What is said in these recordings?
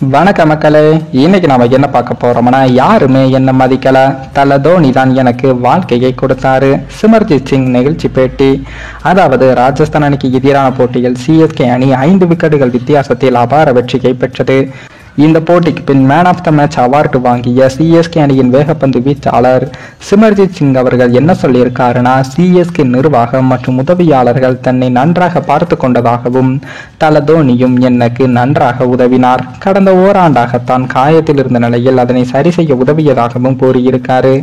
வணக்க மக்களே, இன்னைக்கு நாம என்ன பார்க்க போறோம்னா, யாருமே என்ன மதிக்கல, தல தோனி தான் எனக்கு வாழ்க்கையை கொடுத்தாரு. சிமர்ஜித் சிங் நிகழ்ச்சி பேட்டி. அதாவது ராஜஸ்தான் அணிக்கு எதிரான போட்டியில் சிஎஸ்கே அணி 5 விக்கெட்டுகள் வித்தியாசத்தில் அபார வெற்றியை பெற்றது. இந்த போட்டிக்கு பின் man of the match award வாங்கிய சிஎஸ்கே அணியின் வேகப்பந்து வீச்சாளர் சிமர்ஜித் சிங் அவர்கள் என்ன சொல்லியிருக்காருன்னா, சிஎஸ்கே நிர்வாகம் மற்றும் உதவியாளர்கள் தன்னை நன்றாக பார்த்து கொண்டதாகவும் தல தோனியும் எனக்கு நன்றாக உதவினார். கடந்த ஓராண்டாகத்தான் காயத்தில் இருந்த நிலையில் அதனை சரி செய்ய உதவியதாகவும் கூறியிருக்காரு.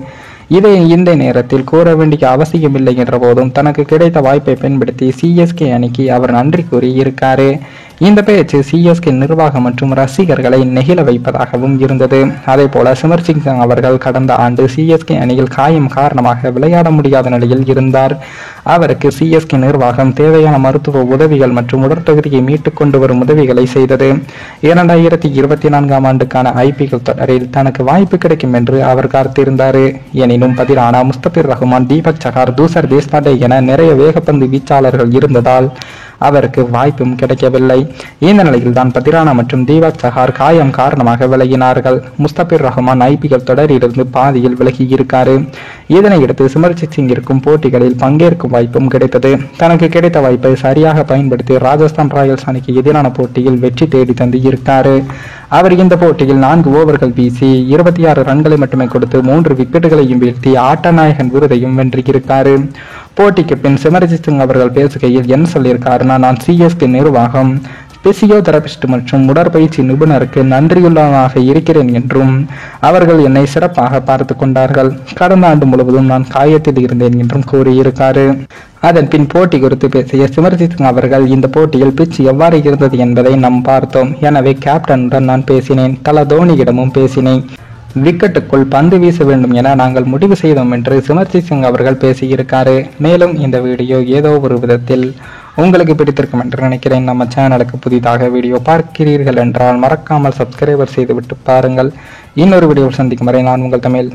இதை இந்த நேரத்தில் கூற வேண்டிய அவசியமில்லை என்ற போதும் தனக்கு கிடைத்த வாய்ப்பை பயன்படுத்தி சிஎஸ்கே அணிக்கு அவர் நன்றி கூறியிருக்காரு. இந்த பேச்சு சிஎஸ்கே நிர்வாகம் மற்றும் ரசிகர்களை நெகிழ வைப்பதாகவும் இருந்தது. அதே போல சிமர்ஜித் சிங் அவர்கள் கடந்த ஆண்டு சிஎஸ்கே அணியில் காயம் காரணமாக விளையாட முடியாத நிலையில் இருந்தார். அவருக்கு சிஎஸ்கே நிர்வாகம் தேவையான மருத்துவ உதவிகள் மற்றும் உடற்தகுதியை மீட்டுக் கொண்டு வரும் உதவிகளை செய்தது. 2024 ஆண்டுக்கான ஐபிஎல் தொடரில் தனக்கு வாய்ப்பு கிடைக்கும் என்று அவர் காத்திருந்தார். எனினும் பதிலான முஸ்தபிர் ரஹ்மான், தீபக் சஹார், தூசர் தேஷ்பாண்டே என நிறைய வேகப்பந்து வீச்சாளர்கள் இருந்ததால் அவருக்கு வாய்ப்பும் கிடைக்கவில்லை. இந்த நிலையில் தான் பதிரானா மற்றும் தீபக் சஹார் காயம் காரணமாக விலகினார்கள். முஸ்தபிர் ரஹ்மான் ஐபிஎல் தொடரிலிருந்து பாதியில் விலகி இருக்காரு. இதனையடுத்து சிமர்ஜித் சிங் இருக்கும் போட்டிகளில் பங்கேற்கும் வாய்ப்பும் கிடைத்தது. தனக்கு கிடைத்த வாய்ப்பை சரியாக பயன்படுத்தி ராஜஸ்தான் ராயல்ஸ் அணிக்கு எதிரான போட்டியில் வெற்றி தேடி தந்து இருக்காரு. அவர் இந்த போட்டியில் 4 ஓவர்கள் வீசி 26 ரன்களை மட்டுமே கொடுத்து 3 விக்கெட்டுகளையும் வீழ்த்தி ஆட்ட நாயகன் விருதையும் வென்றிருக்காரு. போட்டிக்கு பின் சிமர்ஜித் சிங் அவர்கள் பேசுகையில் என்ன சொல்லியிருக்காருன்னா, நான் சிஎஸ்கே நிர்வாகம், பிசியோதெரபிஸ்ட் மற்றும் உடற்பயிற்சி நிபுணருக்கு நன்றியுள்ளவனாக இருக்கிறேன் என்றும் அவர்கள் என்னை சிறப்பாக பார்த்து கொண்டார்கள். கடந்த ஆண்டு முழுவதும் நான் காயத்தில் இருந்தேன் என்றும் கூறியிருக்காரு. அதன் பின் போட்டி குறித்து பேசிய சிமர்ஜித் சிங் அவர்கள், இந்த போட்டியில் பிச் எவ்வாறு இருந்தது என்பதை நாம் பார்த்தோம். எனவே கேப்டனுடன் நான் பேசினேன், தல தோனியிடமும் பேசினேன். விக்கெட்டுக்குள் பந்து வீச வேண்டும் என நாங்கள் முடிவு செய்தோம் என்று சிமர்ஜித் சிங் அவர்கள் பேசியிருக்காரு. மேலும் இந்த வீடியோ ஏதோ ஒரு விதத்தில் உங்களுக்கு பிடித்திருக்கும் என்று நினைக்கிறேன். நம்ம சேனலுக்கு புதிதாக வீடியோ பார்க்கிறீர்கள் என்றால் மறக்காமல் சப்ஸ்கிரைபர் செய்துவிட்டு பாருங்கள். இன்னொரு வீடியோவில் சந்திக்கும் வரை நான் உங்கள் தமிழ்.